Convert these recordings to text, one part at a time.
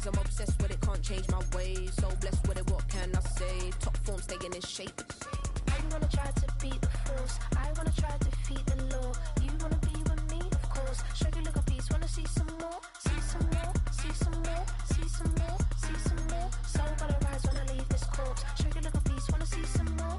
days. I'm obsessed with it, can't change my ways. So blessed with it, what can I say? Top form, staying in shape. You wanna try to beat the force, I wanna try to defeat the law. You wanna be with me, of course. Show you look a piece, wanna see some more, see some more, see some more, see some more, see some more. Soul gonna rise when I leave this corpse. Show you look a piece, wanna see some more.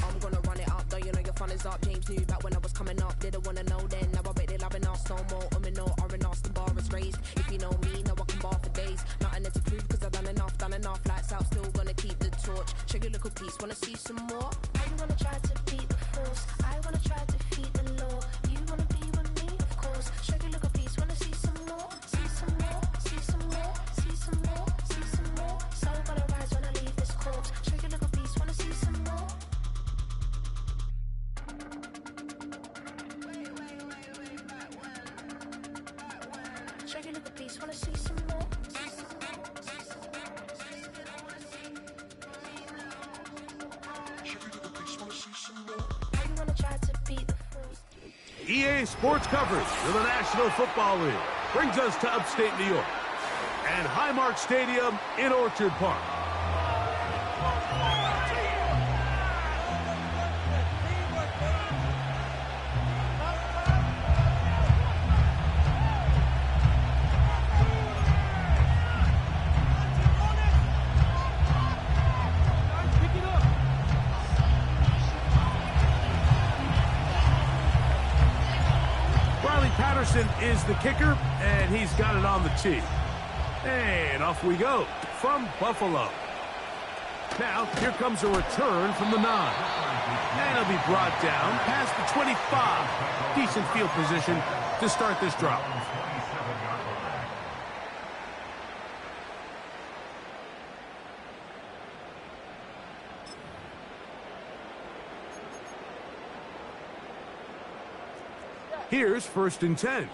I'm gonna run it up, though you know your fun is up. James knew back when I was coming up, didn't wanna know then. Now I bet they loving us no more. No, R&R's the bar is raised. If you know me, now I can bar for days. Nothing left to prove, cause I've done enough. Lights out, still gonna keep the torch. Show you look a piece, wanna see some more? You wanna try to beat the force, I wanna try to defeat the law. You wanna be with me, of course. Show you look a piece, wanna see some more, see some more, see some more, see some more, see some more. Soul gonna rise when I leave this corpse. Show you look a piece, wanna see some more. Show you look a piece, wanna see some more. EA Sports coverage of the National Football League brings us to upstate New York and Highmark Stadium in Orchard Park. Is the kicker, and he's got it on the tee. And off we go from Buffalo. Now, here comes a return from the 9. And he'll be brought down past the 25. Decent field position to start this drop. Here's 1st and 10.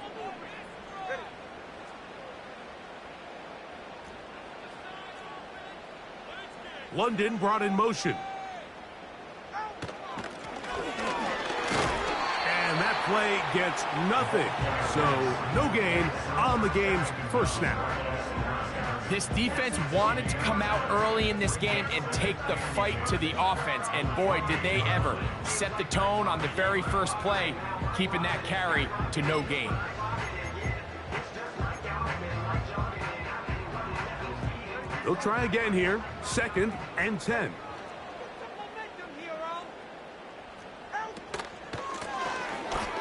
London brought in motion. And that play gets nothing. So no gain on the game's first snap. This defense wanted to come out early in this game and take the fight to the offense. And boy, did they ever set the tone on the very first play, keeping that carry to no gain. They'll try again here. 2nd and 10.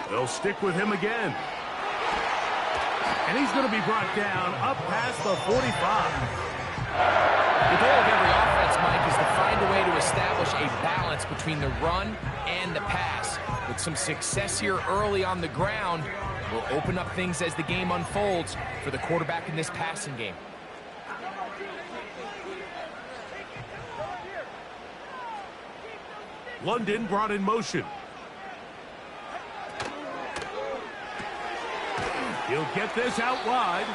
They'll stick with him again. And he's going to be brought down up past the 45. The goal of every offense, Mike, is to find a way to establish a balance between the run and the pass. With some success here early on the ground, will open up things as the game unfolds for the quarterback in this passing game. London brought in motion. He'll get this out wide.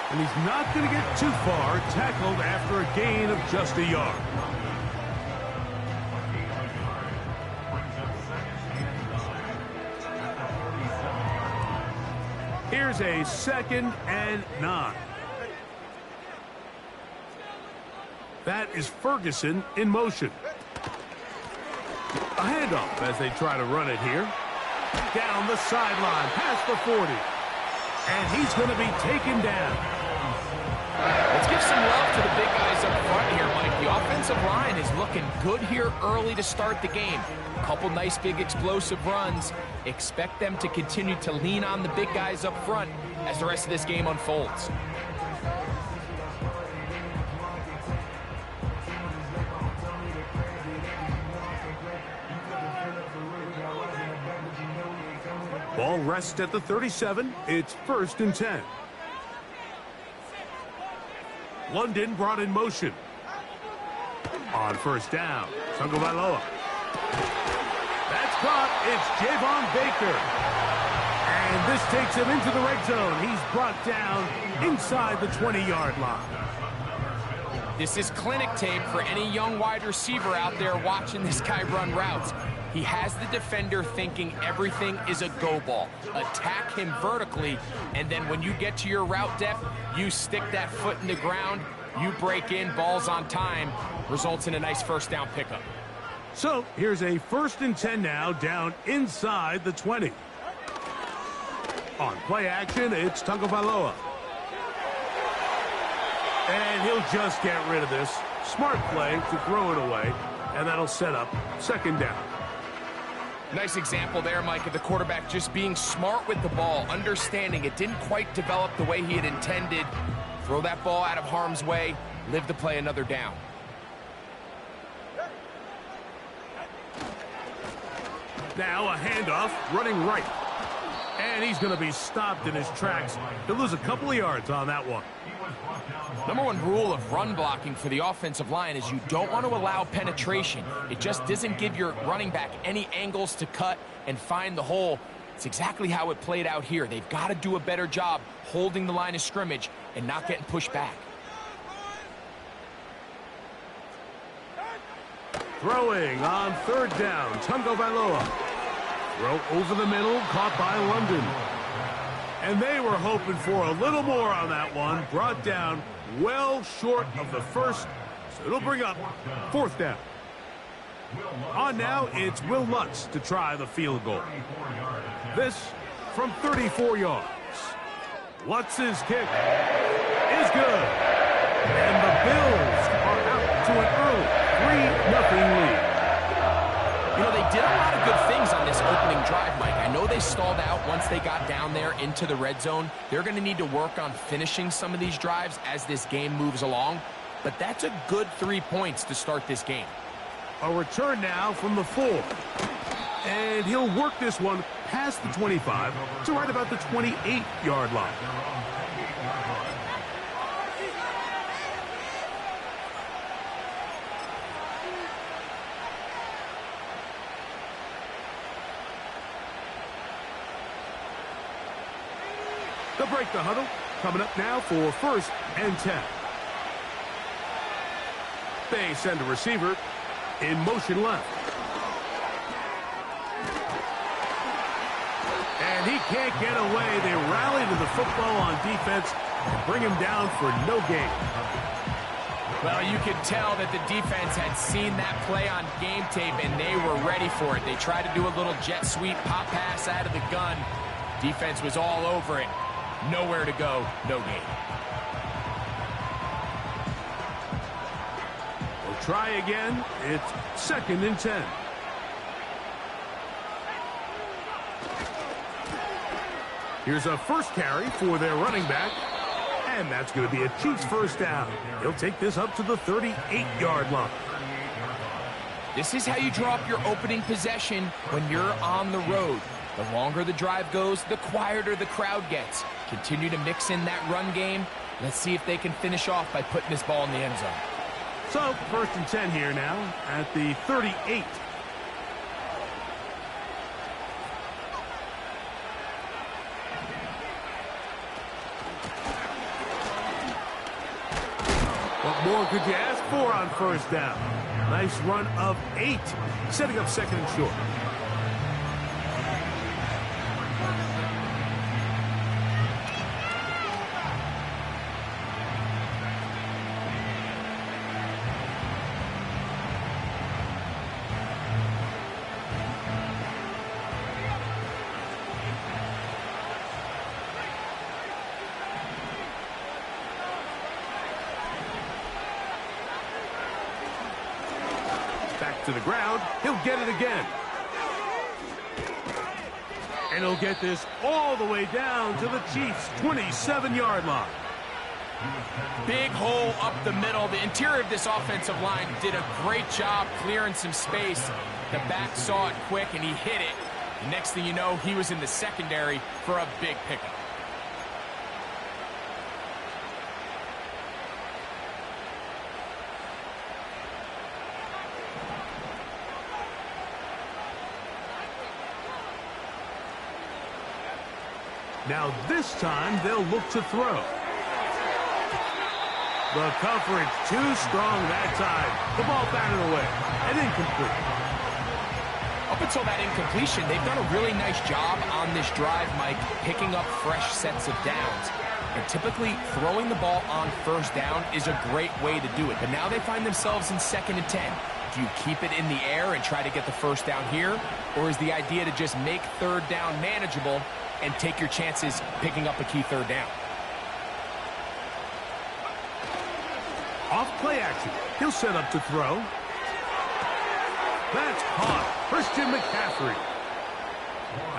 And he's not going to get too far, tackled after a gain of just a yard. Here's a 2nd and 9. That is Ferguson in motion. A handoff as they try to run it here. Down the sideline, past the 40. And he's going to be taken down. Let's give some love to the big guys up front here, Mike. The offensive line is looking good here early to start the game. A couple nice big explosive runs. Expect them to continue to lean on the big guys up front as the rest of this game unfolds. Ball rests at the 37. It's 1st and 10. London brought in motion. On 1st down, Tagovailoa. That's caught. It's Javon Baker. And this takes him into the red zone. He's brought down inside the 20-yard line. This is clinic tape for any young wide receiver out there watching this guy run routes. He has the defender thinking everything is a go ball. Attack him vertically, and then when you get to your route depth, you stick that foot in the ground, you break in, ball's on time, results in a nice first down pickup. So here's a 1st and 10 now, down inside the 20. On play action, it's Tagovailoa. And he'll just get rid of this. Smart play to throw it away, and that'll set up 2nd down. Nice example there, Mike, of the quarterback just being smart with the ball, understanding it didn't quite develop the way he had intended. Throw that ball out of harm's way, live to play another down. Now a handoff, running right. And he's going to be stopped in his tracks. He'll lose a couple of yards on that one. Number one rule of run blocking for the offensive line is you don't want to allow penetration. It just doesn't give your running back any angles to cut and find the hole. It's exactly how it played out here. They've got to do a better job holding the line of scrimmage and not getting pushed back. Throwing on 3rd down, Tagovailoa. Throw over the middle, caught by London. And they were hoping for a little more on that one. Brought down well short of the first, so it'll bring up 4th down. On now, it's Will Lutz to try the field goal. This from 34 yards. Lutz's kick is good. And the Bills are out to an early 3-0 lead. You know, they did a lot of good things on this opening drive, Mike. I know they stalled out once they got down there into the red zone. They're going to need to work on finishing some of these drives as this game moves along. But that's a good 3 points to start this game. A return now from the 4. And he'll work this one past the 25 to right about the 28-yard line. They'll break the huddle. Coming up now for 1st and 10. They send a receiver in motion left. And he can't get away. They rally to the football on defense and bring him down for no gain. Well, you could tell that the defense had seen that play on game tape, and they were ready for it. They tried to do a little jet sweep pop pass out of the gun. Defense was all over it. Nowhere to go, no gain. We'll try again. It's 2nd and 10. Here's a first carry for their running back. And that's going to be a Chiefs 1st down. He'll take this up to the 38-yard line. This is how you draw up your opening possession when you're on the road. The longer the drive goes, the quieter the crowd gets. Continue to mix in that run game. Let's see if they can finish off by putting this ball in the end zone. So, 1st and 10 here now at the 38. What more could you ask for on 1st down? Nice run of 8, setting up 2nd and short. Back to the ground. He'll get it again. And he'll get this all the way down to the Chiefs' 27-yard line. Big hole up the middle. The interior of this offensive line did a great job clearing some space. The back saw it quick, and he hit it. The next thing you know, he was in the secondary for a big pickup. Now this time they'll look to throw. The coverage too strong that time. The ball batted away and incomplete. up until that incompletion, they've done a really nice job on this drive, Mike, picking up fresh sets of downs. And typically, throwing the ball on first down is a great way to do it. But now they find themselves in 2nd and 10. Do you keep it in the air and try to get the first down here? Or is the idea to just make 3rd down manageable and take your chances picking up a key 3rd down? Off play action. He'll set up to throw. That's caught. Christian McCaffrey.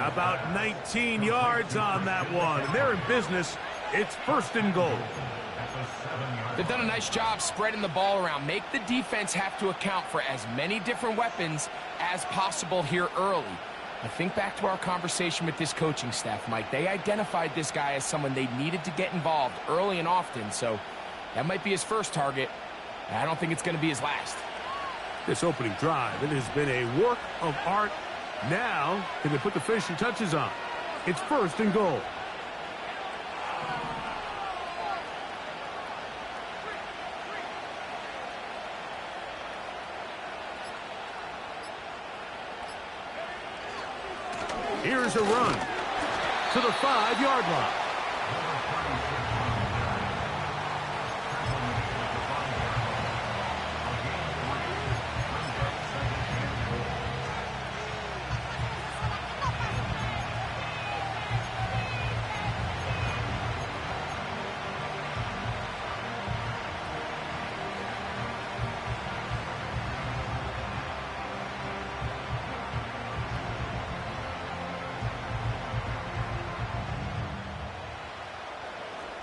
About 19 yards on that one. And they're in business. It's 1st and goal. They've done a nice job spreading the ball around. Make the defense have to account for as many different weapons as possible here early. I think back to our conversation with this coaching staff, Mike. They identified this guy as someone they needed to get involved early and often, so that might be his first target. I don't think it's going to be his last. This opening drive, it has been a work of art. Now, can they put the finishing touches on? It's 1st and goal. Here's a run to the 5-yard line.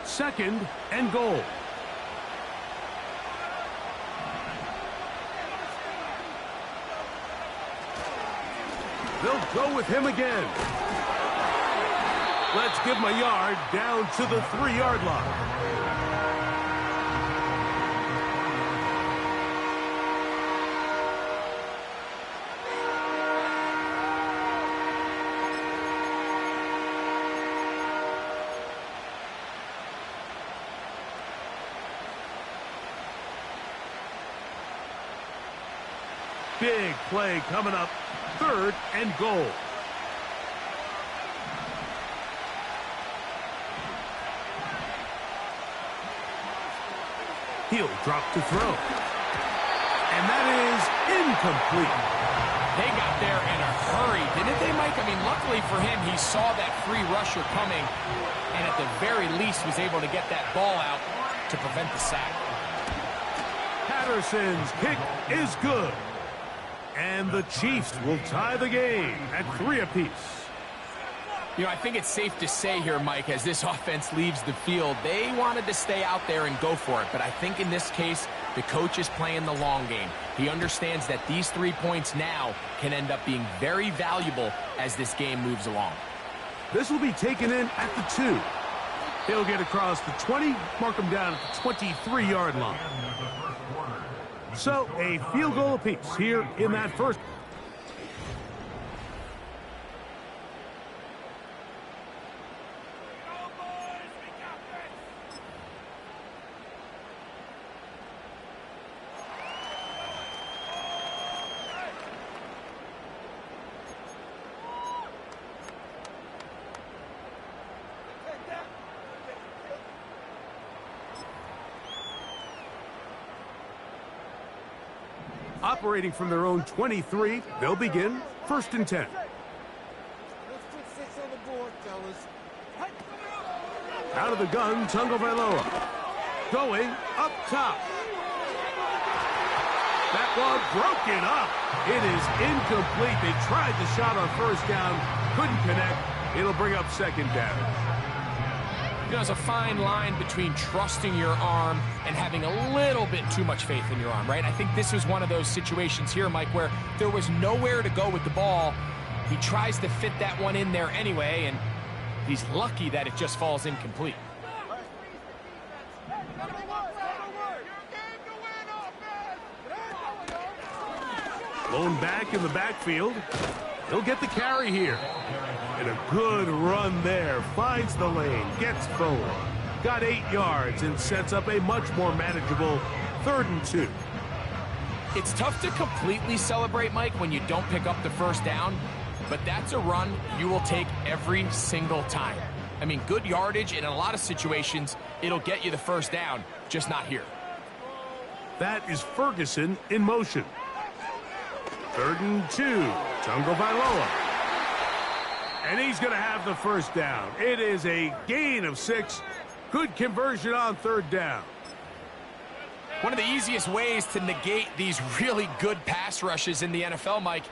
Second and goal. They'll go with him again. Let's give him a yard down to the 3-yard line. Big play coming up. 3rd and goal. He'll drop to throw. And that is incomplete. They got there in a hurry, didn't they, Mike? I mean, luckily for him, he saw that free rusher coming and at the very least was able to get that ball out to prevent the sack. Patterson's kick is good. And the Chiefs will tie the game at 3 apiece. You know, I think it's safe to say here, Mike, as this offense leaves the field, they wanted to stay out there and go for it. But I think in this case, the coach is playing the long game. He understands that these 3 points now can end up being very valuable as this game moves along. This will be taken in at the 2. He'll get across the 20, mark him down at the 23-yard line. So, a field goal apiece here in that first. Operating from their own 23, they'll begin 1st and 10. Out of the gun, Tagovailoa. Going up top. That ball broken up. It is incomplete. They tried the shot on 1st down, couldn't connect. It'll bring up 2nd down. You know, there's a fine line between trusting your arm and having a little bit too much faith in your arm, right? I think this was one of those situations here, Mike, where there was nowhere to go with the ball. He tries to fit that one in there anyway, and he's lucky that it just falls incomplete. Blown back in the backfield. He'll get the carry here. And a good run there. Finds the lane. Gets forward. Got 8 yards and sets up a much more manageable 3rd and 2. It's tough to completely celebrate, Mike, when you don't pick up the first down, but that's a run you will take every single time. I mean, good yardage, and in a lot of situations, it'll get you the first down, just not here. That is Ferguson in motion. 3rd and 2, Tagovailoa. And he's going to have the first down. It is a gain of 6. Good conversion on 3rd down. One of the easiest ways to negate these really good pass rushes in the NFL, Mike,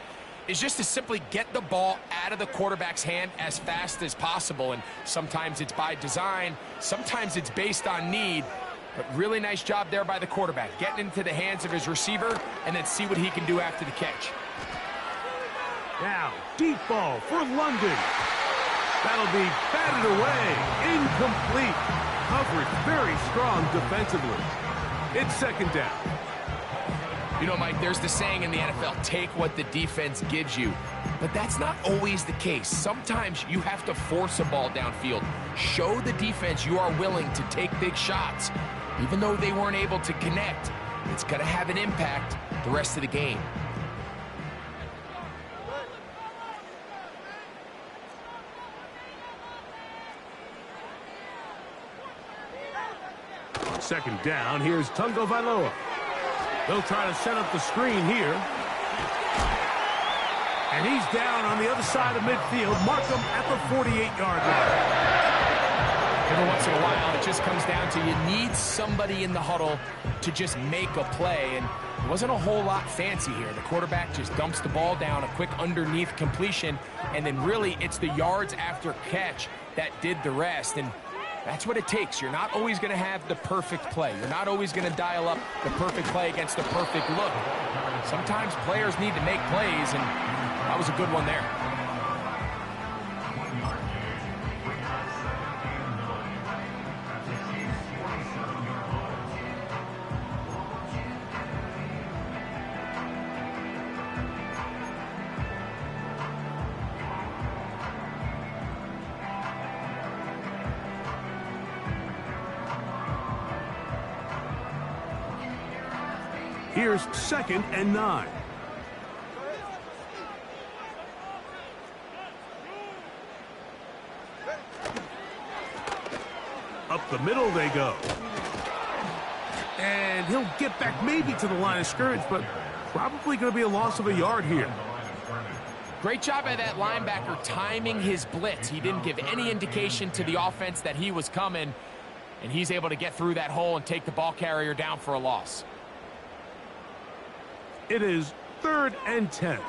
is just to simply get the ball out of the quarterback's hand as fast as possible. And sometimes it's by design, sometimes it's based on need. But really nice job there by the quarterback, getting into the hands of his receiver and then see what he can do after the catch. Now, deep ball for London. That'll be batted away. Incomplete. Coverage very strong defensively. It's 2nd down. You know, Mike, there's the saying in the NFL, take what the defense gives you. But that's not always the case. Sometimes you have to force a ball downfield. Show the defense you are willing to take big shots. Even though they weren't able to connect, it's going to have an impact the rest of the game. On 2nd down, here's Tagovailoa. They'll try to set up the screen here. And he's down on the other side of midfield. Mark him at the 48-yard line. Every once in a while, it just comes down to you need somebody in the huddle to just make a play. And it wasn't a whole lot fancy here. The quarterback just dumps the ball down, a quick underneath completion, and then really it's the yards after catch that did the rest. And that's what it takes. You're not always going to have the perfect play. You're not always going to dial up the perfect play against the perfect look. Sometimes players need to make plays, and that was a good one there. Here's 2nd and 9. Up the middle they go. And he'll get back maybe to the line of scrimmage, but probably going to be a loss of a yard here. Great job by that linebacker timing his blitz. He didn't give any indication to the offense that he was coming, and he's able to get through that hole and take the ball carrier down for a loss. It is 3rd and 10.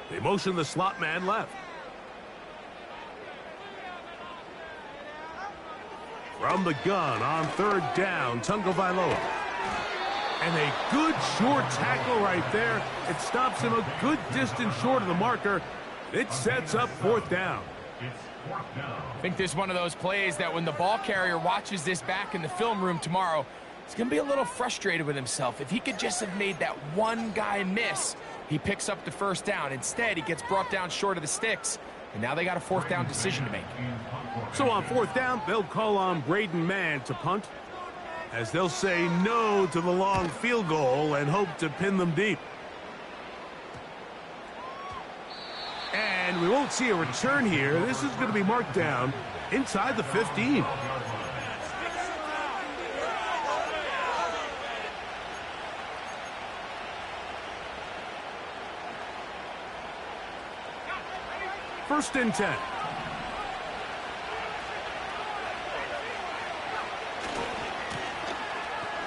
They motion the slot man left. From the gun on 3rd down, Tagovailoa. And a good short tackle right there. It stops him a good distance short of the marker. It sets up 4th down. I think this is one of those plays that when the ball carrier watches this back in the film room tomorrow, he's going to be a little frustrated with himself. If he could just have made that one guy miss, he picks up the first down. Instead, he gets brought down short of the sticks, and now they got a 4th down decision to make. So on 4th down, they'll call on Braden Mann to punt, as they'll say no to the long field goal and hope to pin them deep. And we won't see a return here. This is going to be marked down inside the 15. First and 10.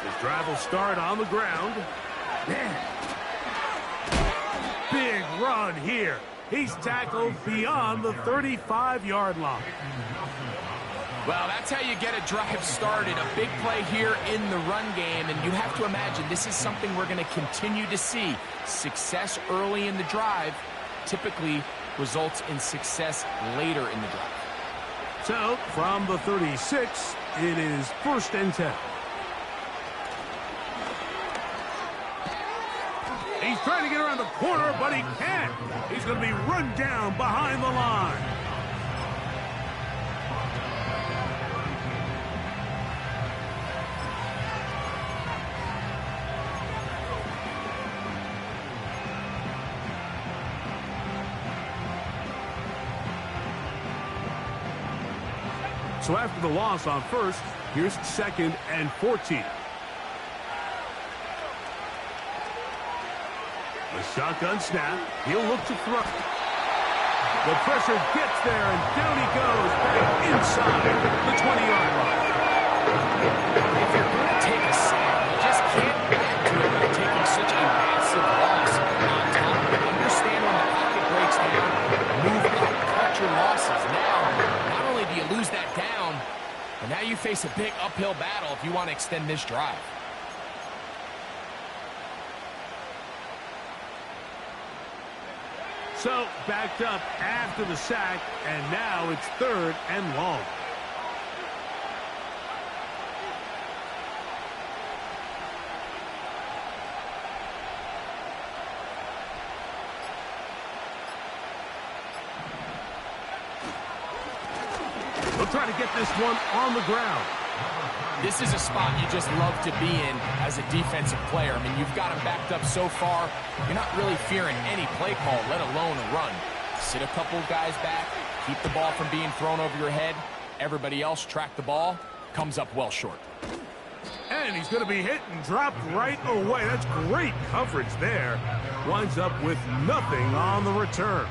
This drive will start on the ground. Man. Big run here. He's tackled beyond the 35-yard line. Well, that's how you get a drive started. A big play here in the run game, and you have to imagine this is something we're going to continue to see. Success early in the drive typically results in success later in the drive. So, from the 36, it is 1st and 10. He's trying to get around the corner, but he can't. He's going to be run down behind the line. So after the loss on first, here's 2nd and 14. A shotgun snap. He'll look to throw. The pressure gets there, and down he goes back inside the 20-yard line. If you're going to take a sack, you just can't add to it by taking such a massive loss on top of it. Understand when the pocket breaks down, move up, cut your losses. Now, not only do you lose that down, but now you face a big uphill battle if you want to extend this drive. So, backed up after the sack, and now it's 3rd and long. They'll try to get this one on the ground. This is a spot you just love to be in as a defensive player. I mean, you've got him backed up so far, you're not really fearing any play call, let alone a run. Sit a couple guys back, keep the ball from being thrown over your head. Everybody else track the ball, comes up well short. And he's going to be hit and dropped right away. That's great coverage there. Winds up with nothing on the return.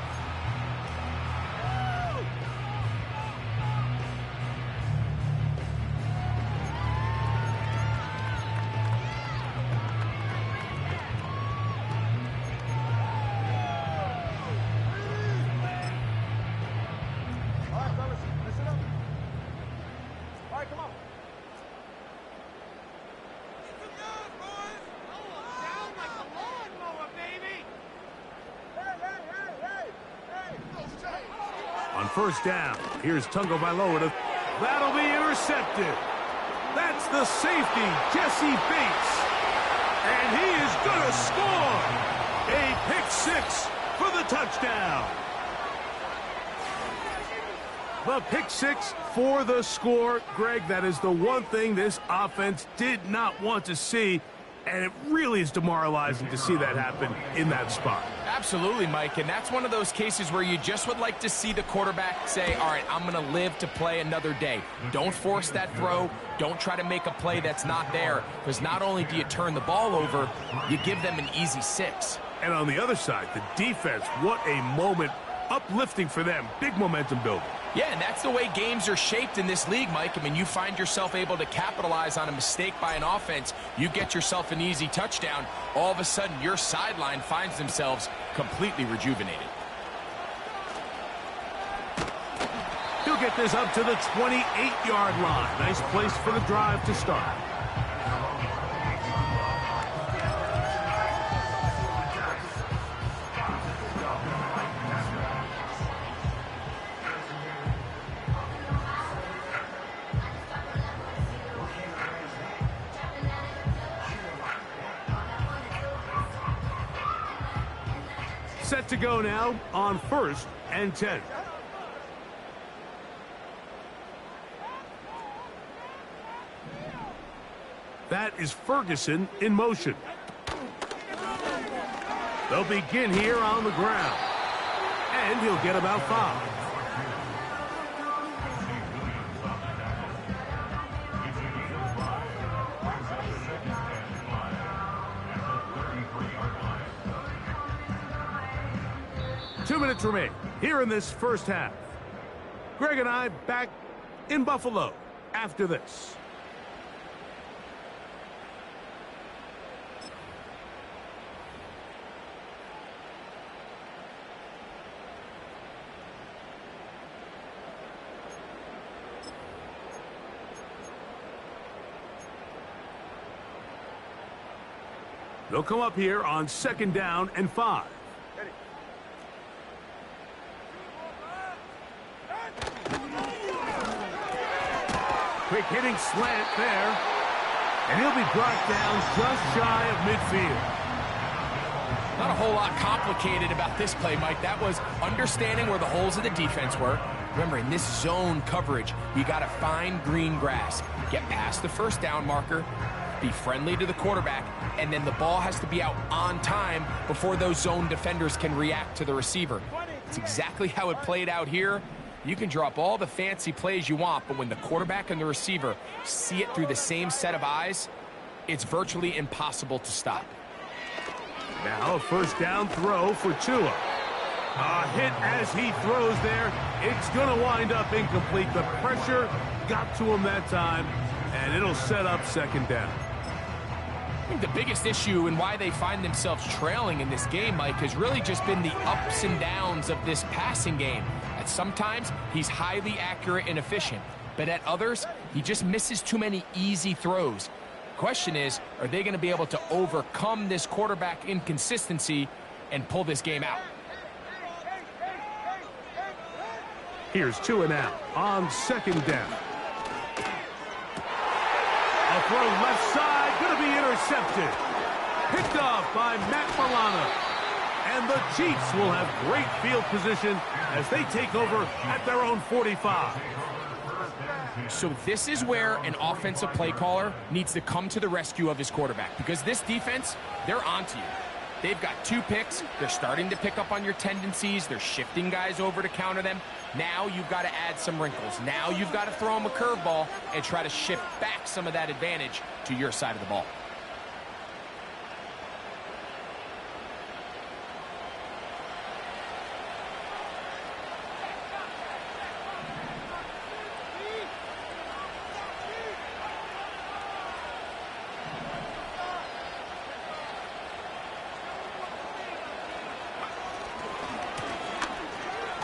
On first down, here's Tungo Vailoa. That'll be intercepted. That's the safety, Jesse Bates. And he is going to score. A pick six for the touchdown. The pick six for the score. Greg, that is the one thing this offense did not want to see. And it really is demoralizing to see that happen in that spot. Absolutely, Mike, and that's one of those cases where you just would like to see the quarterback say, all right, I'm going to live to play another day. Don't force that throw. Don't try to make a play that's not there, because not only do you turn the ball over, you give them an easy 6. And on the other side, the defense, what a moment. Uplifting for them. Big momentum building. Yeah, and that's the way games are shaped in this league, Mike. I mean, you find yourself able to capitalize on a mistake by an offense. You get yourself an easy touchdown. All of a sudden, your sideline finds themselves completely rejuvenated. He'll get this up to the 28-yard line. Nice place for the drive to start. Set to go now on 1st and 10. That is Ferguson in motion. They'll begin here on the ground. And he'll get about 5. Two minutes remain here in this first half. Greg and I back in Buffalo after this. They'll come up here on 2nd down and 5. Quick hitting slant there. And he'll be brought down just shy of midfield. Not a whole lot complicated about this play, Mike. That was understanding where the holes of the defense were. Remember, in this zone coverage, you got to find green grass. Get past the first down marker. Be friendly to the quarterback. And then the ball has to be out on time before those zone defenders can react to the receiver. It's exactly how it played out here. You can draw up all the fancy plays you want, but when the quarterback and the receiver see it through the same set of eyes, it's virtually impossible to stop. Now a first down throw for Tua. A hit as he throws there. It's going to wind up incomplete. The pressure got to him that time, and it'll set up second down. I think the biggest issue and why they find themselves trailing in this game, Mike, has really just been the ups and downs of this passing game. At sometimes, he's highly accurate and efficient, but at others, he just misses too many easy throws. Question is, are they going to be able to overcome this quarterback inconsistency and pull this game out? Here's Tua now on second down. A throw left side, going to be intercepted. Picked off by Matt Milano. And the Chiefs will have great field position as they take over at their own 45. So this is where an offensive play caller needs to come to the rescue of his quarterback, because this defense, they're onto you. They've got 2 picks. They're starting to pick up on your tendencies. They're shifting guys over to counter them. Now you've got to add some wrinkles. Now you've got to throw them a curveball and try to shift back some of that advantage to your side of the ball.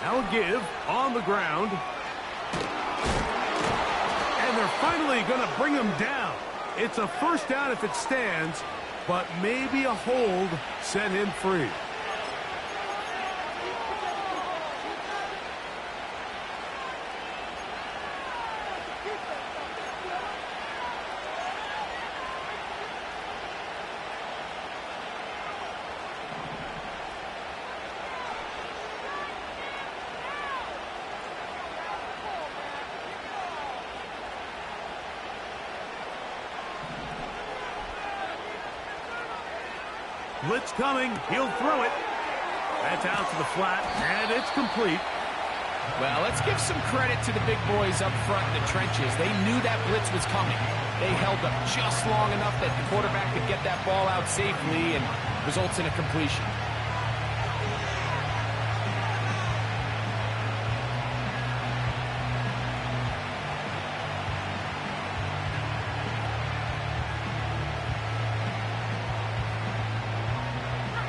Now a give on the ground. And they're finally going to bring him down. It's a first down if it stands, but maybe a hold set him free. Blitz coming. He'll throw it. That's out to the flat, and it's complete. Well, let's give some credit to the big boys up front in the trenches. They knew that blitz was coming. They held up just long enough that the quarterback could get that ball out safely and results in a completion.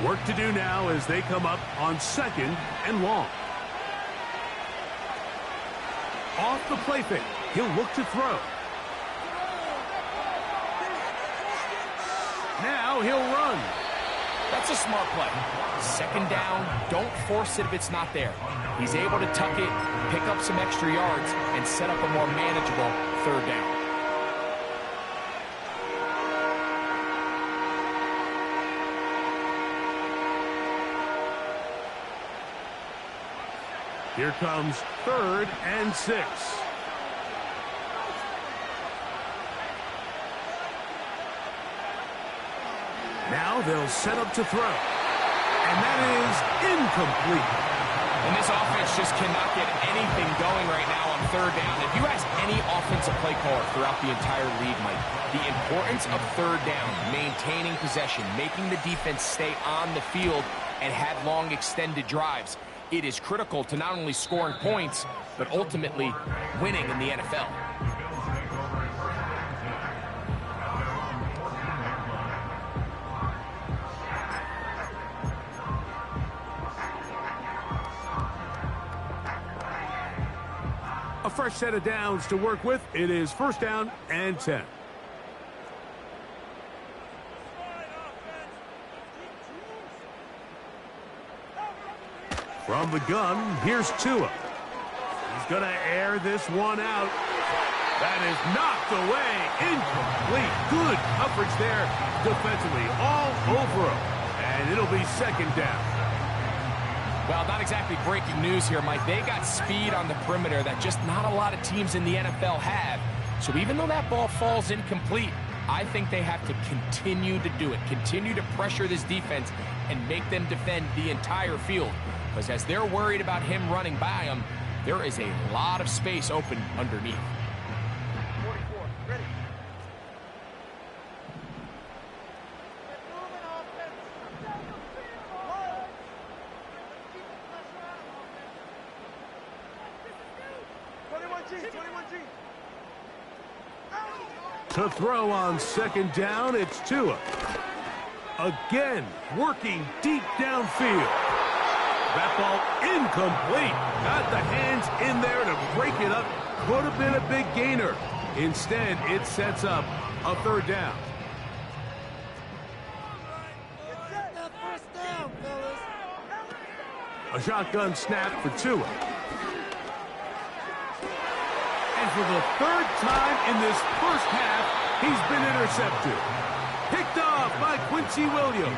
Work to do now as they come up on second and long. Off the play fake. He'll look to throw. Now he'll run. That's a smart play. Second down, don't force it if it's not there. He's able to tuck it, pick up some extra yards, and set up a more manageable third down. Here comes 3rd and 6. Now they'll set up to throw. And that is incomplete. And this offense just cannot get anything going right now on third down. If you ask any offensive play caller throughout the entire league, Mike, the importance of third down, maintaining possession, making the defense stay on the field and have long extended drives, it is critical to not only scoring points, but ultimately winning in the NFL. A fresh set of downs to work with. It is 1st down and 10. From the gun, here's Tua. He's going to air this one out. That is knocked away. Incomplete. Good coverage there defensively. All over him. And it'll be second down. Well, not exactly breaking news here, Mike. They got speed on the perimeter that just not a lot of teams in the NFL have. So even though that ball falls incomplete, I think they have to continue to do it. Continue to pressure this defense and make them defend the entire field. Because as they're worried about him running by them, There is a lot of space open underneath. 44, ready. To throw on second down, it's Tua. Again, working deep downfield. That ball incomplete. Got the hands in there to break it up. Could have been a big gainer. Instead, it sets up a third down. A shotgun snap for Tua. And for the third time in this first half, he's been intercepted. Picked off by Quincy Williams.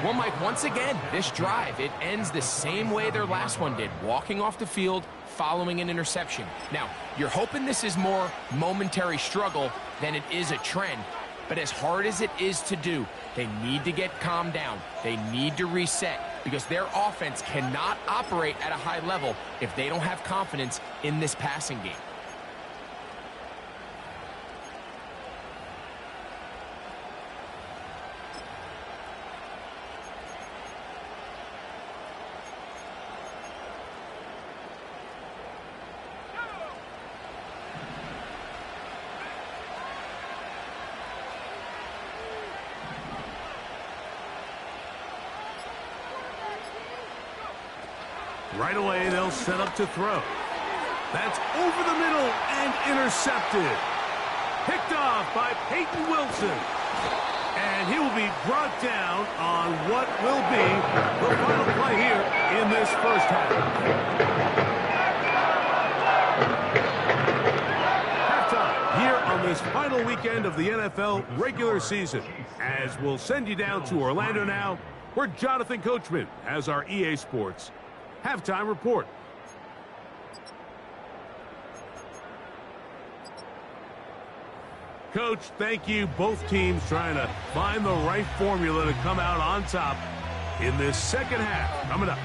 Well, Mike, once again, this drive, it ends the same way their last one did, walking off the field following an interception. Now, you're hoping this is more momentary struggle than it is a trend, but as hard as it is to do, they need to get calmed down. They need to reset because their offense cannot operate at a high level if they don't have confidence in this passing game. Right away, they'll set up to throw. That's over the middle and intercepted. Picked off by Peyton Wilson. And he will be brought down on what will be the final play here in this first half. Halftime here on this final weekend of the NFL regular season. As we'll send you down to Orlando now, where Jonathan Coachman has our EA Sports halftime report. Coach, thank you. Both teams trying to find the right formula to come out on top in this second half. Coming up.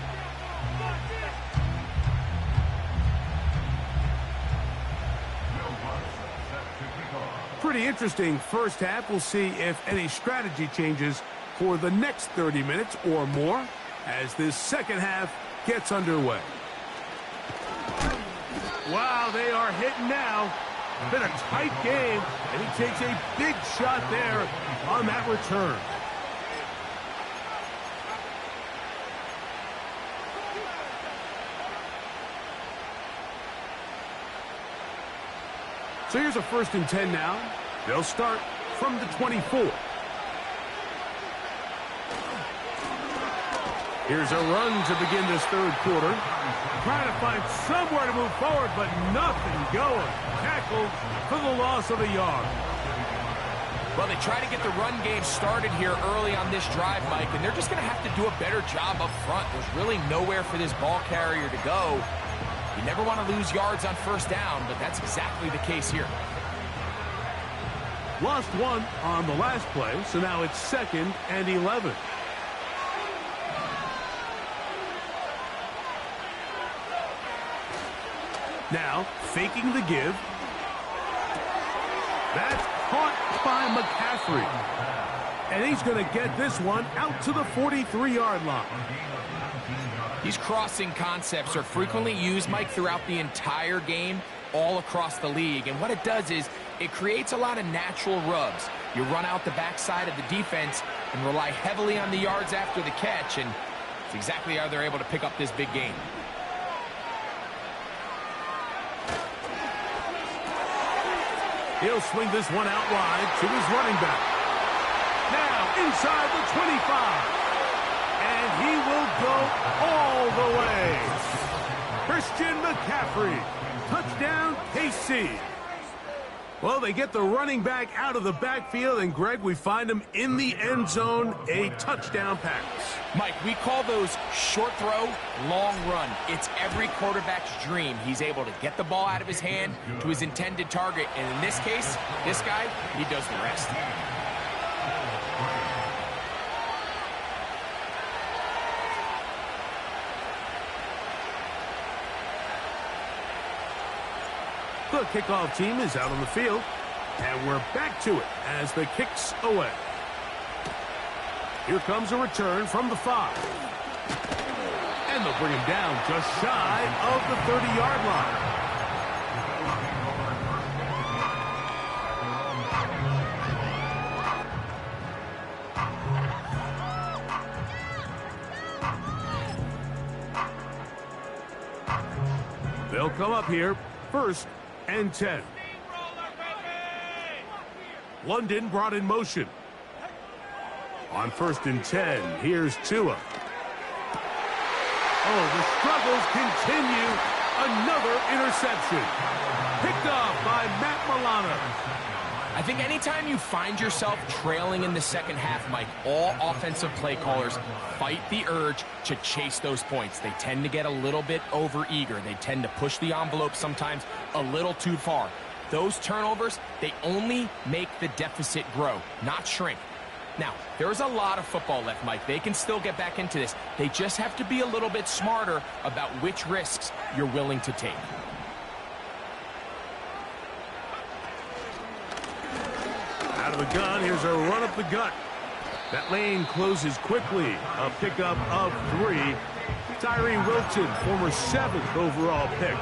Pretty interesting first half. We'll see if any strategy changes for the next 30 minutes or more as this second half gets underway. Wow, they are hitting now. Been a tight game, and he takes a big shot there on that return. So here's a 1st and 10 now. They'll start from the 24. Here's a run to begin this third quarter. Trying to find somewhere to move forward, but nothing going. Tackled for the loss of a yard. Well, they try to get the run game started here early on this drive, Mike, and they're just going to have to do a better job up front. There's really nowhere for this ball carrier to go. You never want to lose yards on first down, but that's exactly the case here. Lost one on the last play, so now it's 2nd and 11. Now, faking the give. That's caught by McCaffrey. And he's going to get this one out to the 43-yard line. These crossing concepts are frequently used, Mike, throughout the entire game, all across the league. And what it does is it creates a lot of natural rubs. You run out the backside of the defense and rely heavily on the yards after the catch, and it's exactly how they're able to pick up this big game. He'll swing this one out wide to his running back. Now inside the 25. And he will go all the way. Christian McCaffrey. Touchdown, KC. Well, they get the running back out of the backfield, and Greg, we find him in the end zone, a touchdown pass. Mike, we call those short throw, long run. It's every quarterback's dream. He's able to get the ball out of his hand to his intended target, and in this case, this guy, he does the rest. The kickoff team is out on the field, and we're back to it as the kick's away. Here comes a return from the 5. And they'll bring him down just shy of the 30-yard line. They'll come up here, 1st and 10. London brought in motion. On 1st and 10, here's Tua. Oh, the struggles continue. Another interception. Picked off by Matt Milano. I think anytime you find yourself trailing in the second half, Mike, all offensive play callers fight the urge to chase those points. They tend to get a little bit overeager. They tend to push the envelope sometimes a little too far. Those turnovers, they only make the deficit grow, not shrink. Now, there's a lot of football left, Mike. They can still get back into this. They just have to be a little bit smarter about which risks you're willing to take. Out of the gun, here's a run up the gut. That lane closes quickly. A pickup of 3. Tyree Wilton, former 7th overall pick.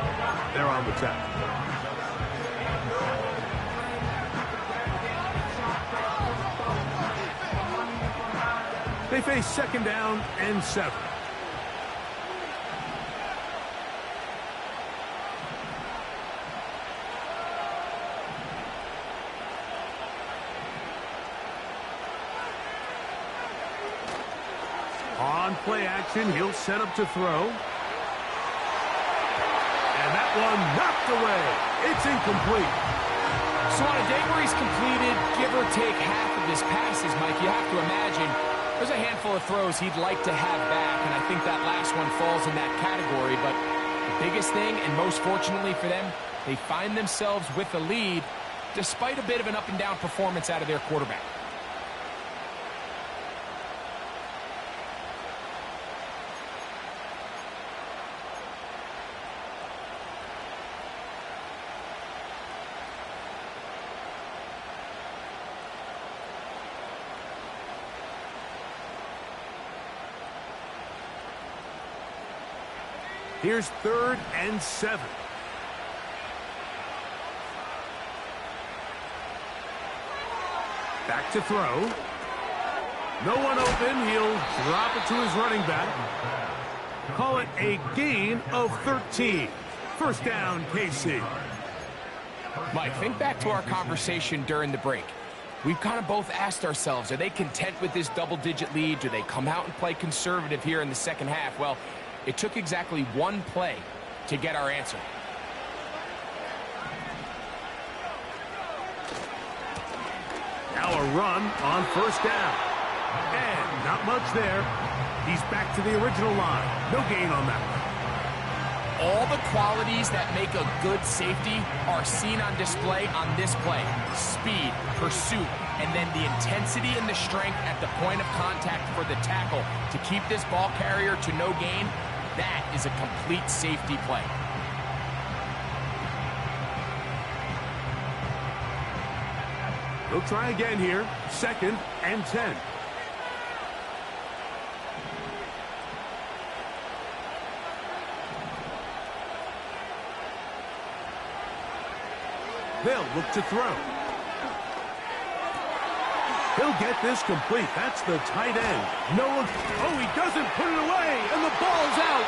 They're on the tackle. They face 2nd down and 7. On play action, he'll set up to throw. And that one knocked away. It's incomplete. So on a day where he's completed, give or take half of his passes, Mike, you have to imagine there's a handful of throws he'd like to have back, and I think that last one falls in that category. But the biggest thing, and most fortunately for them, they find themselves with a lead despite a bit of an up-and-down performance out of their quarterback. Here's 3rd and 7. Back to throw. No one open. He'll drop it to his running back. Call it a gain of 13. 1st down, KC. Mike, think back to our conversation during the break. We've kind of both asked ourselves, are they content with this double-digit lead? Do they come out and play conservative here in the second half? Well, it took exactly one play to get our answer. Now a run on 1st down. And not much there. He's back to the original line. No gain on that one. All the qualities that make a good safety are seen on display on this play. Speed, pursuit, and then the intensity and the strength at the point of contact for the tackle to keep this ball carrier to no gain. That is a complete safety play. They'll try again here. 2nd and 10. They'll look to throw. He'll get this complete. That's the tight end. No one. Oh, he doesn't put it away, and the ball's out.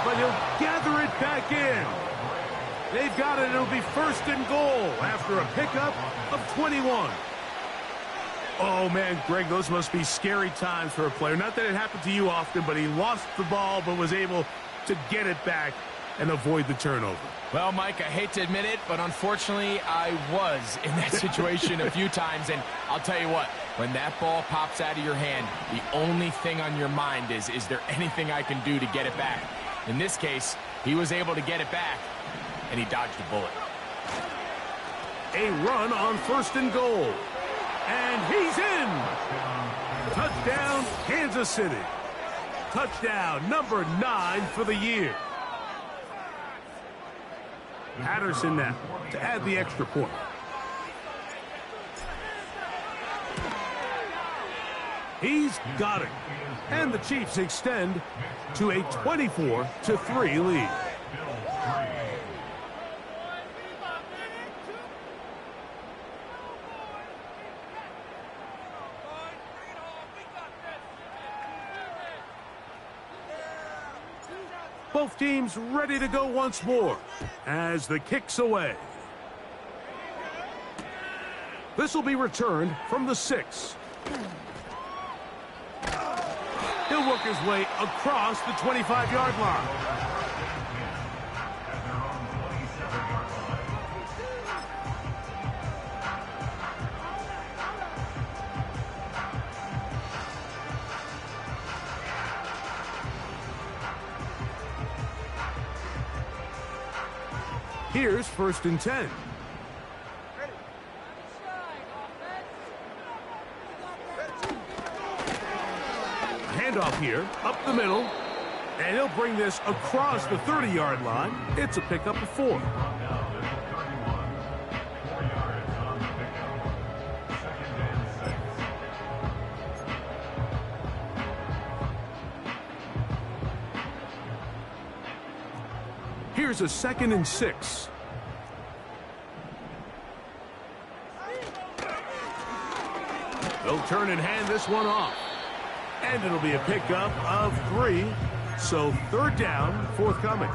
But he'll gather it back in. They've got it. It'll be 1st and goal after a pickup of 21. Oh, man, Greg, those must be scary times for a player. Not that it happened to you often, but he lost the ball but was able to get it back and avoid the turnover. Well, Mike, I hate to admit it, but unfortunately, I was in that situation a few times. And I'll tell you what, when that ball pops out of your hand, the only thing on your mind is there anything I can do to get it back? In this case, he was able to get it back, and he dodged a bullet. A run on 1st and goal. And he's in. Touchdown, Kansas City. Touchdown number 9 for the year. Patterson now to add the extra point. He's got it. And the Chiefs extend to a 24-3 lead. Both teams ready to go once more as the kick's away. This will be returned from the 6. He'll work his way across the 25-yard line. Here's 1st and 10. Handoff here, up the middle, and he'll bring this across the 30-yard line. It's a pickup of 4. Here's a 2nd and 6. They'll turn and hand this one off. And it'll be a pickup of 3. So 3rd down, forthcoming.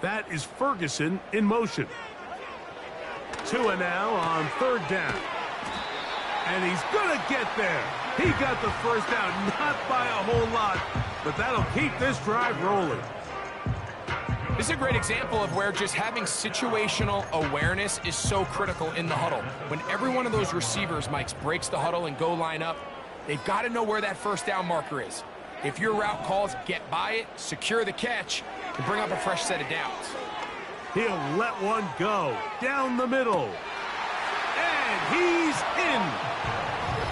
That is Ferguson in motion. Tua now on 3rd down. And he's going to get there. He got the 1st down, not by a whole lot, but that'll keep this drive rolling. This is a great example of where just having situational awareness is so critical in the huddle. When every one of those receivers, Mike, breaks the huddle and go line up, they've got to know where that 1st down marker is. If your route calls, get by it, secure the catch, and bring up a fresh set of downs. He'll let one go down the middle. And he's in.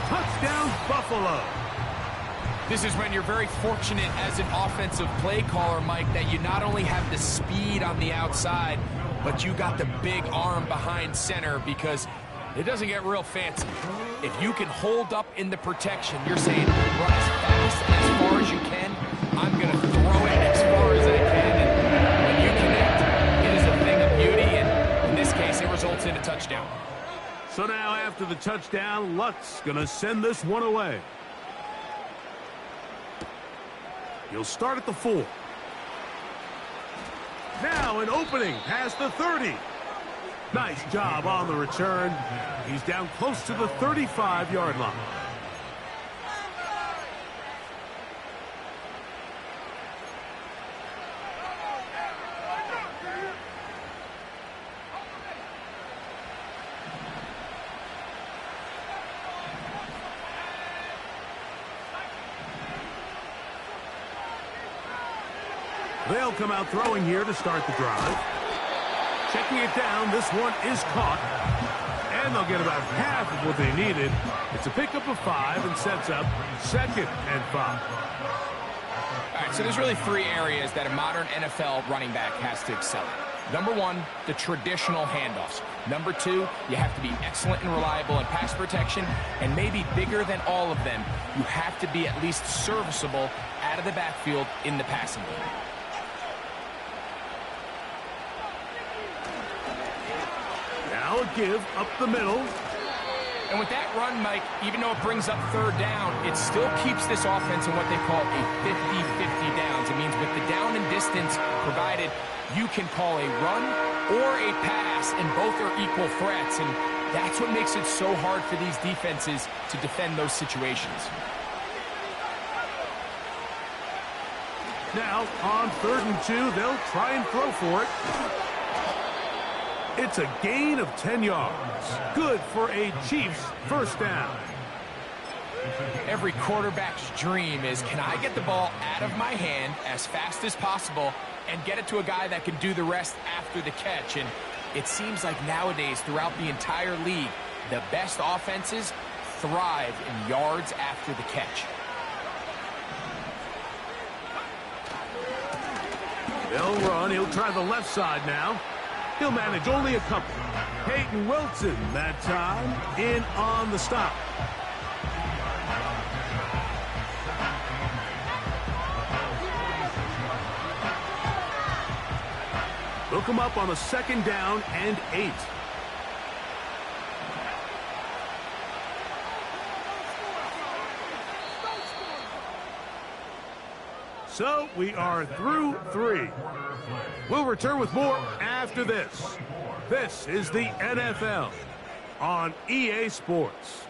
Touchdown, Buffalo. This is when you're very fortunate as an offensive play caller, Mike, that you not only have the speed on the outside, but you got the big arm behind center, because it doesn't get real fancy. If you can hold up in the protection, you're saying run as fast and as far as you can. I'm going to throw it as far as I can. And when you connect, it is a thing of beauty. And in this case, it results in a touchdown. So now after the touchdown, Luck's going to send this one away. He'll start at the 4. Now an opening past the 30. Nice job on the return. He's down close to the 35-yard line. They'll come out throwing here to start the drive. Checking it down, this one is caught. And they'll get about half of what they needed. It's a pickup of 5 and sets up 2nd and 5. All right, so there's really 3 areas that a modern NFL running back has to excel in. Number 1, the traditional handoffs. Number 2, you have to be excellent and reliable in pass protection. And maybe bigger than all of them, you have to be at least serviceable out of the backfield in the passing game. Now a give up the middle. And with that run, Mike, even though it brings up 3rd down, it still keeps this offense in what they call a 50-50 downs. It means with the down and distance provided, you can call a run or a pass, and both are equal threats. And that's what makes it so hard for these defenses to defend those situations. Now on 3rd and 2, they'll try and throw for it. It's a gain of 10 yards. Good for a Chiefs 1st down. Every quarterback's dream is, can I get the ball out of my hand as fast as possible and get it to a guy that can do the rest after the catch? And it seems like nowadays, throughout the entire league, the best offenses thrive in yards after the catch. They'll run. He'll try the left side now. He'll manage only a couple. Peyton Wilson that time in on the stop. Hook him up on a 2nd down and 8. So we are through 3. We'll return with more after this. This is the NFL on EA Sports.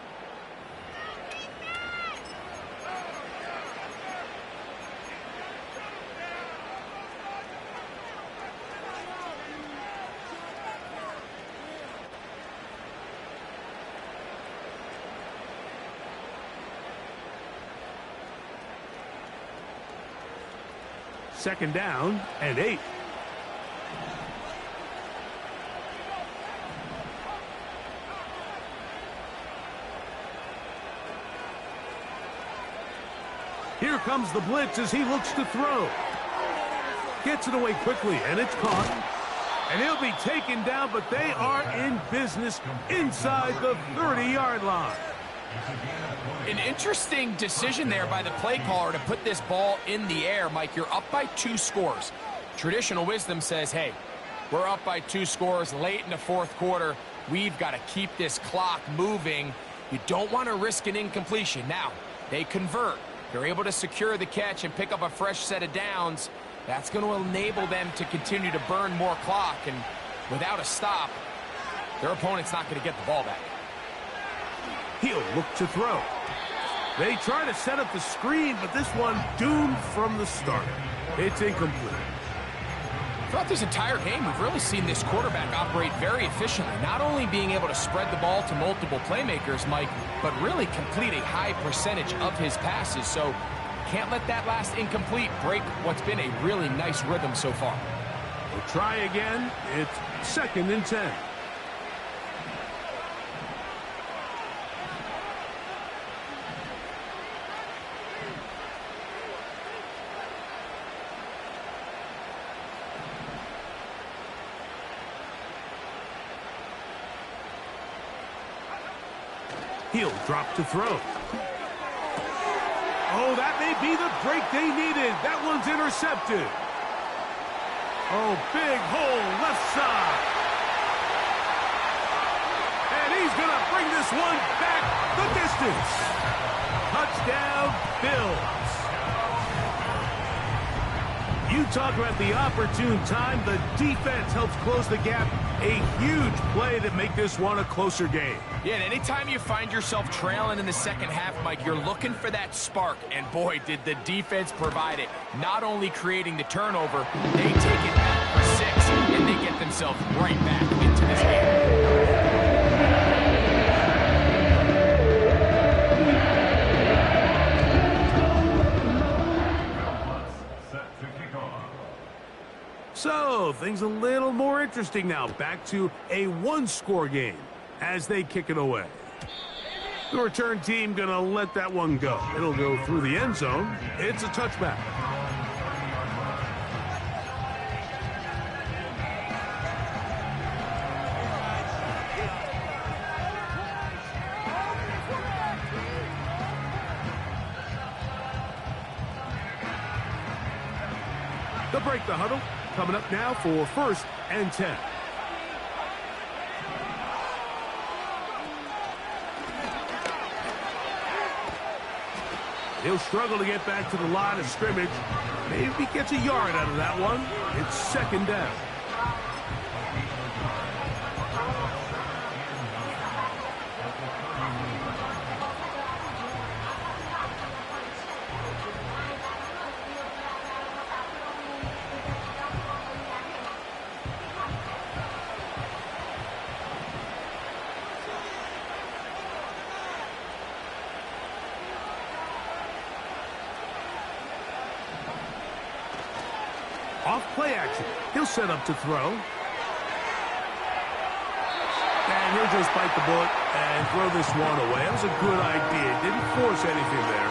Second down and 8. Here comes the blitz as he looks to throw. Gets it away quickly, and it's caught. And he'll be taken down, but they are in business inside the 30-yard line. An interesting decision there by the play caller to put this ball in the air. Mike, you're up by 2 scores. Traditional wisdom says, hey, we're up by 2 scores late in the 4th quarter. We've got to keep this clock moving. You don't want to risk an incompletion. Now, they convert. They're able to secure the catch and pick up a fresh set of downs. That's going to enable them to continue to burn more clock. And without a stop, their opponent's not going to get the ball back. He'll look to throw. They try to set up the screen, but this one doomed from the start. It's incomplete. Throughout this entire game, we've really seen this quarterback operate very efficiently, not only being able to spread the ball to multiple playmakers, Mike, but really complete a high percentage of his passes. So can't let that last incomplete break what's been a really nice rhythm so far. We'll try again. It's 2nd and 10. He'll drop to throw. Oh, that may be the break they needed. That one's intercepted. Oh, big hole left side. And he's going to bring this one back the distance. Touchdown, Bills. You talk about the opportune time. The defense helps close the gap. A huge play to make this one a closer game. Yeah, and anytime you find yourself trailing in the 2nd half, Mike, you're looking for that spark. And boy, did the defense provide it. Not only creating the turnover, they take it back for 6, and they get themselves right back into this game. So, things a little more interesting now. Back to a 1-score game as they kick it away. The return team going to let that one go. It'll go through the end zone. It's a touchback. They'll break the huddle. Coming up now for 1st and 10. He'll struggle to get back to the line of scrimmage. Maybe he gets a yard out of that one. It's 2nd down. Off play action. He'll set up to throw. And he'll just bite the bullet and throw this one away. That was a good idea. Didn't force anything there.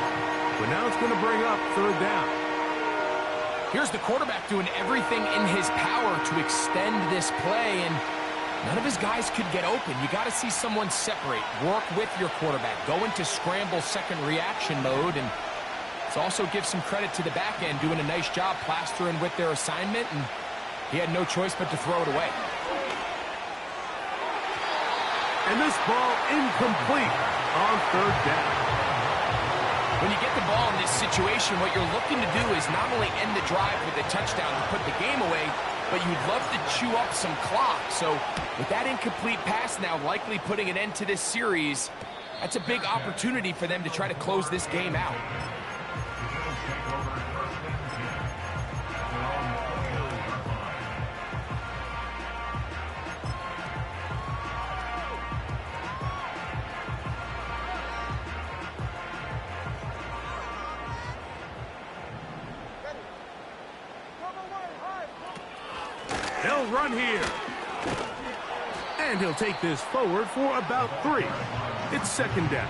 But now it's going to bring up third down. Here's the quarterback doing everything in his power to extend this play, and none of his guys could get open. You got to see someone separate, work with your quarterback, go into scramble second reaction mode, and it also gives some credit to the back end doing a nice job plastering with their assignment, and he had no choice but to throw it away. And this ball incomplete on third down. When you get the ball in this situation, what you're looking to do is not only end the drive with a touchdown to put the game away, but you'd love to chew up some clock. So with that incomplete pass now likely putting an end to this series, that's a big opportunity for them to try to close this game out. They'll run here. And he'll take this forward for about 3. It's second down.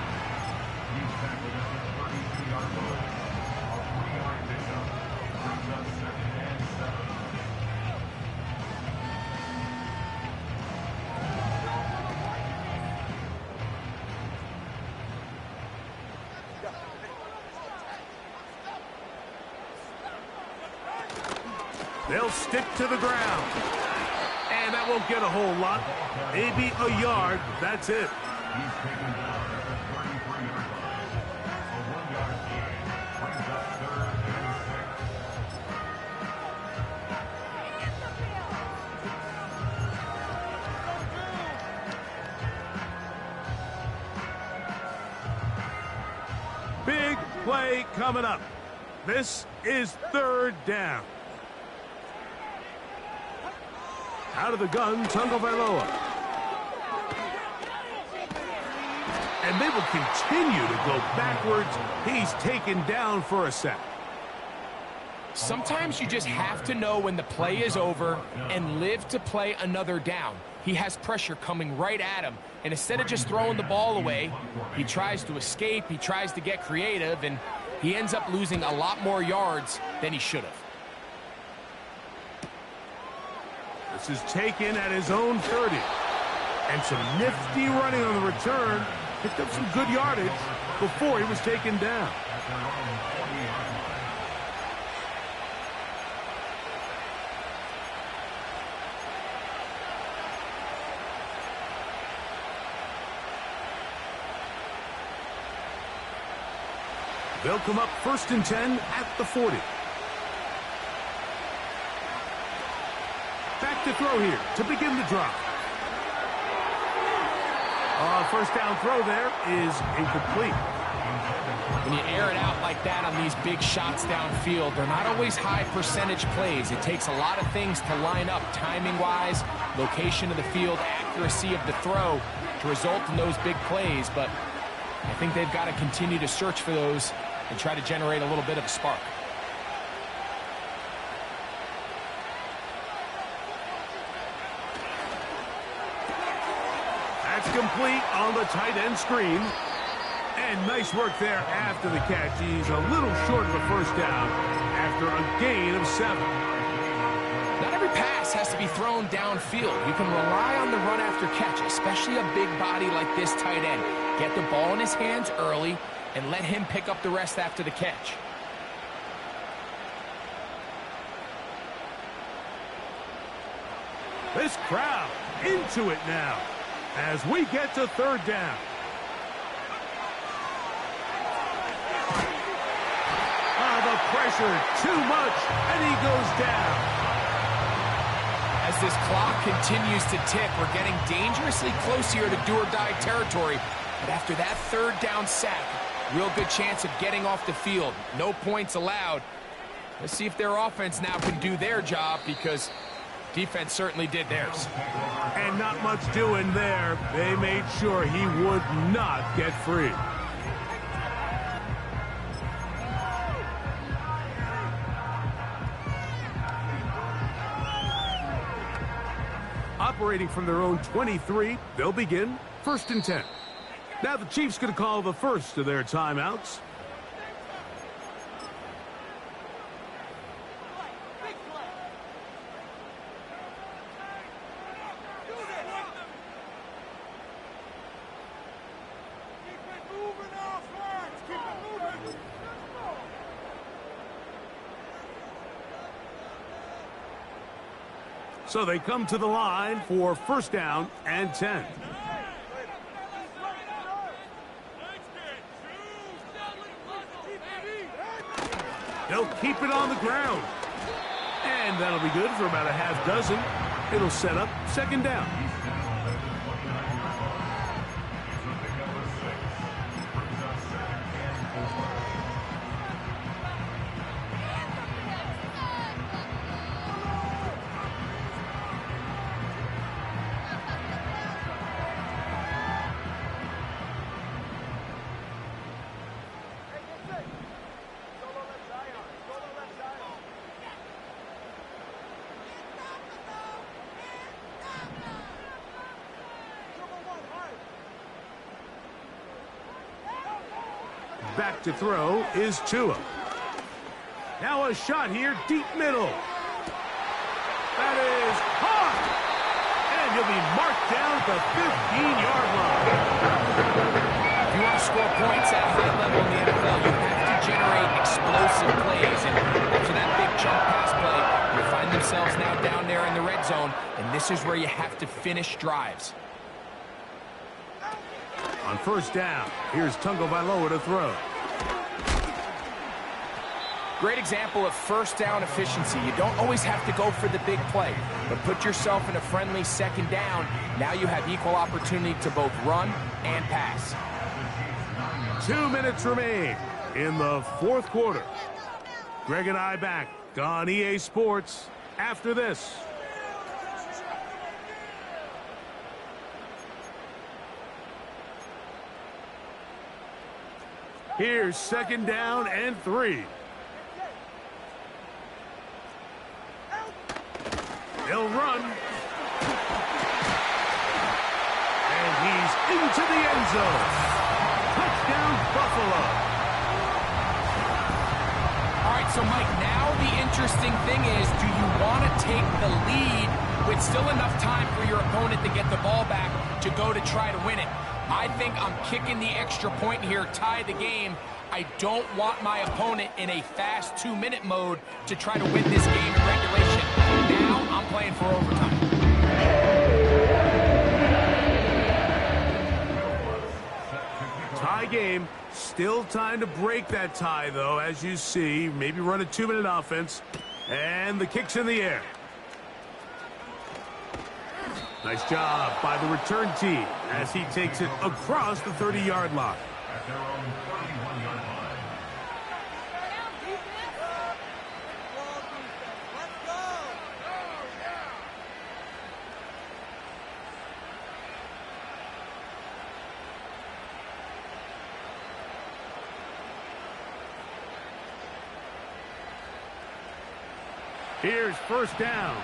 They'll stick to the ground. And that won't get a whole lot. Maybe a yard. That's it. Big play coming up. This is third down. Out of the gun, Tagovailoa. And they will continue to go backwards. He's taken down for a sack. Sometimes you just have to know when the play is over and live to play another down. He has pressure coming right at him, and instead of just throwing the ball away, he tries to escape, he tries to get creative, and he ends up losing a lot more yards than he should have. This is taken at his own 30. And some nifty running on the return. Picked up some good yardage before he was taken down. They'll come up 1st and 10 at the 40. Back to throw here to begin the drive. First down throw there is incomplete. When you air it out like that on these big shots downfield, they're not always high percentage plays. It takes a lot of things to line up timing-wise, location of the field, accuracy of the throw to result in those big plays. But I think they've got to continue to search for those and try to generate a little bit of a spark. Complete on the tight end screen. And nice work there after the catch. He's a little short of the first down after a gain of 7. Not every pass has to be thrown downfield. You can rely on the run after catch, especially a big body like this tight end. Get the ball in his hands early and let him pick up the rest after the catch. This crowd into it now as we get to third down. The pressure, too much, and he goes down. As this clock continues to tick, we're getting dangerously close here to do-or-die territory. But after that third down sack, real good chance of getting off the field. No points allowed. Let's see if their offense now can do their job, because defense certainly did theirs. And not much doing there. They made sure he would not get free. Operating from their own 23, they'll begin 1st and 10. Now the Chiefs going to call the first of their timeouts. So they come to the line for 1st down and 10. They'll keep it on the ground. And that'll be good for about a half dozen. It'll set up 2nd down. Back to throw is Tua. Now a shot here, deep middle. That is caught. And he'll be marked down at the 15-yard line. If you want to score points at a high level in the NFL, you have to generate explosive plays. And after that big chunk pass play, they find themselves now down there in the red zone, and this is where you have to finish drives. On 1st down, here's Tungo Bailoa to throw. Great example of 1st down efficiency. You don't always have to go for the big play, but put yourself in a friendly 2nd down. Now you have equal opportunity to both run and pass. 2 minutes remain in the 4th quarter. Greg and I back on EA Sports after this. Here's 2nd down and 3. He'll run. And he's into the end zone. Touchdown, Buffalo. All right, so Mike, now the interesting thing is, do you want to take the lead with still enough time for your opponent to get the ball back to go to try to win it? I think I'm kicking the extra point here, tie the game. I don't want my opponent in a fast 2-minute mode to try to win this game in regulation. Now I'm playing for overtime. Tie game. Still time to break that tie, though, as you see. Maybe run a 2-minute offense. And the kick's in the air. Nice job by the return team as he takes it across the 30-yard line. Here's 1st down.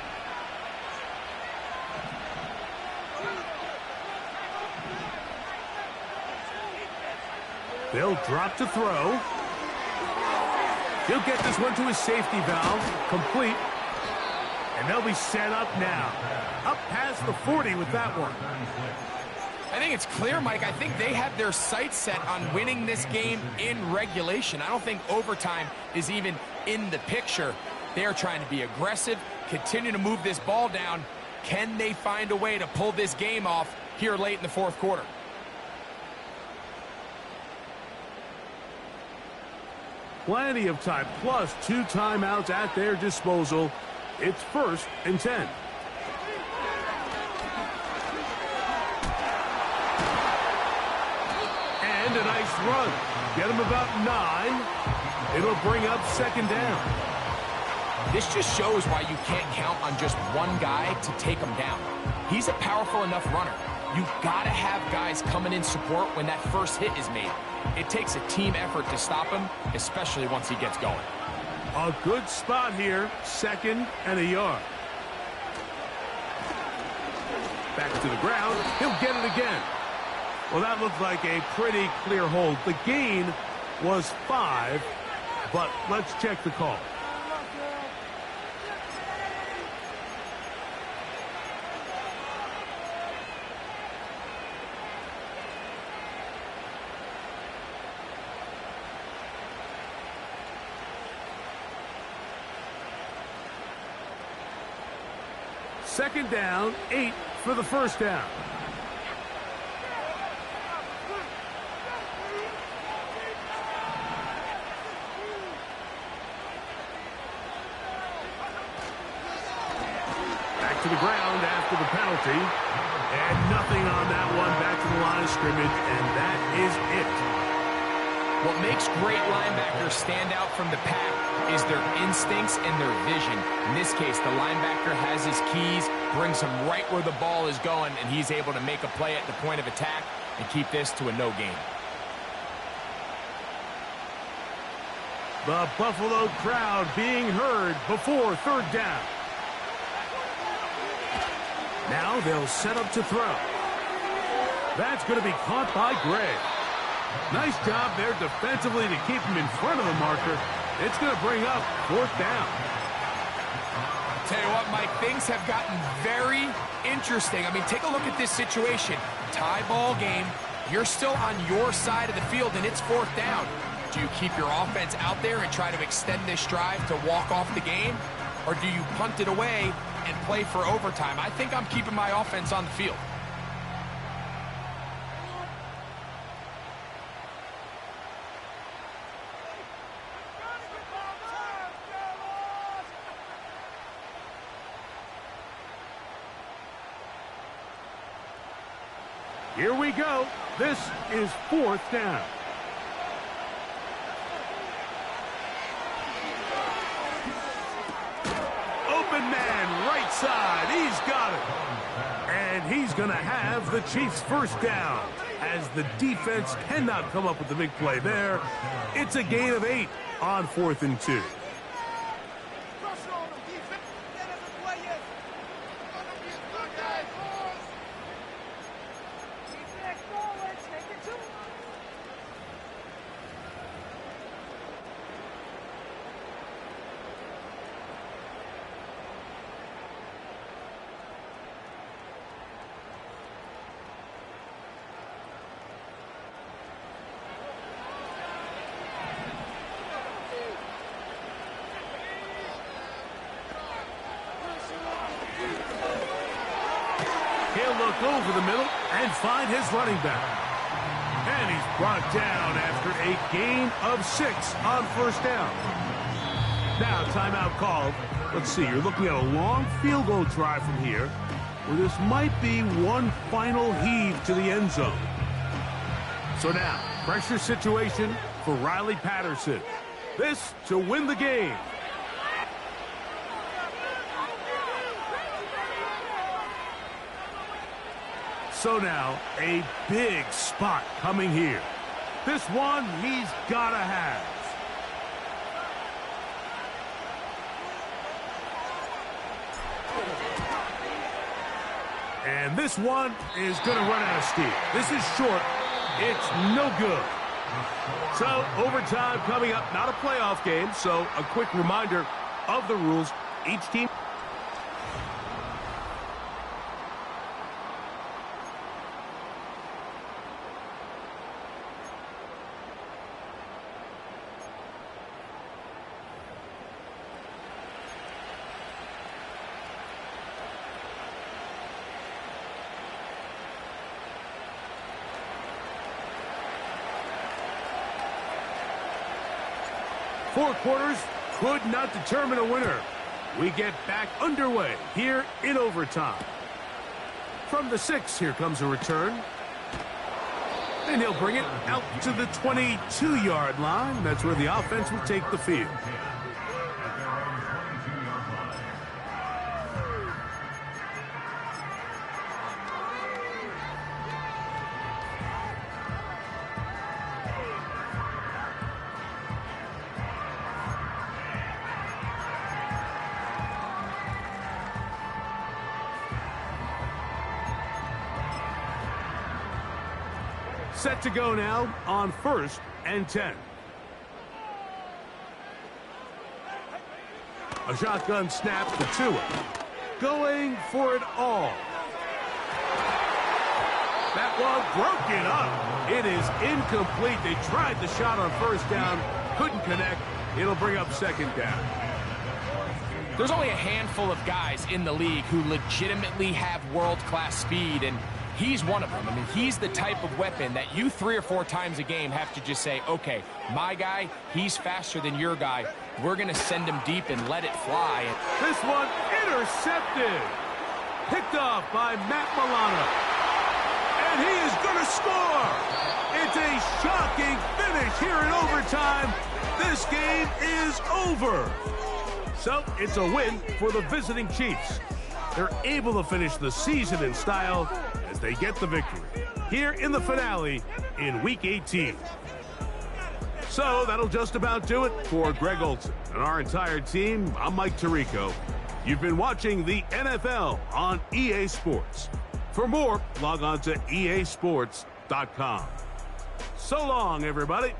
They'll drop to throw. He'll get this one to his safety valve, complete. And they'll be set up now. Up past the 40 with that one. I think it's clear, Mike. I think they have their sights set on winning this game in regulation. I don't think overtime is even in the picture. They are trying to be aggressive, continue to move this ball down. Can they find a way to pull this game off here late in the 4th quarter? Plenty of time, plus 2 timeouts at their disposal. It's 1st and 10. And a nice run. Get him about 9. It'll bring up 2nd down. This just shows why you can't count on just one guy to take him down. He's a powerful enough runner. You've got to have guys coming in support when that first hit is made. It takes a team effort to stop him, especially once he gets going. A good spot here, 2nd and a yard. Back to the ground. He'll get it again. Well, that looked like a pretty clear hold. The gain was 5, but let's check the call. Second down, 8 for the first down. Back to the ground after the penalty. And nothing on that one. Back to the line of scrimmage, and that is it. What makes great linebackers stand out from the pack is their instincts and their vision. In this case, the linebacker has his keys, brings him right where the ball is going, and he's able to make a play at the point of attack and keep this to a no gain. The Buffalo crowd being heard before third down. Now they'll set up to throw. That's going to be caught by Gray. Nice job there defensively to keep him in front of the marker. It's going to bring up fourth down. Tell you what, Mike, things have gotten very interesting. I mean, take a look at this situation. Tie ball game. You're still on your side of the field, and it's fourth down. Do you keep your offense out there and try to extend this drive to walk off the game? Or do you punt it away and play for overtime? I think I'm keeping my offense on the field. Here we go. This is fourth down. Open man, right side. He's got it. And he's going to have the Chiefs' first down. As the defense cannot come up with the big play there, it's a gain of 8 on 4th and 2. He'll look over the middle and find his running back. And he's brought down after a gain of 6 on first down. Now, timeout called. Let's see, you're looking at a long field goal drive from here, where this might be one final heave to the end zone. So now, pressure situation for Riley Patterson. This to win the game. So now, a big spot coming here. This one he's got to have. And this one is going to run out of steam. This is short. It's no good. So, overtime coming up. Not a playoff game, so a quick reminder of the rules. Each team... Four quarters could not determine a winner. We get back underway here in overtime. From the 6, here comes a return. And he'll bring it out to the 22-yard line. That's where the offense will take the field. Set to go now on 1st and 10. A shotgun snap to Tua. Going for it all. That one broken up. It is incomplete. They tried the shot on 1st down. Couldn't connect. It'll bring up 2nd down. There's only a handful of guys in the league who legitimately have world-class speed, and he's one of them. I mean, he's the type of weapon that you 3 or 4 times a game have to just say, okay, my guy, he's faster than your guy. We're going to send him deep and let it fly. This one intercepted. Picked off by Matt Milano. And he is going to score. It's a shocking finish here in overtime. This game is over. So it's a win for the visiting Chiefs. They're able to finish the season in style as they get the victory here in the finale in Week 18. So that'll just about do it for Greg Olson and our entire team. I'm Mike Tirico. You've been watching the NFL on EA Sports. For more, log on to easports.com. So long, everybody.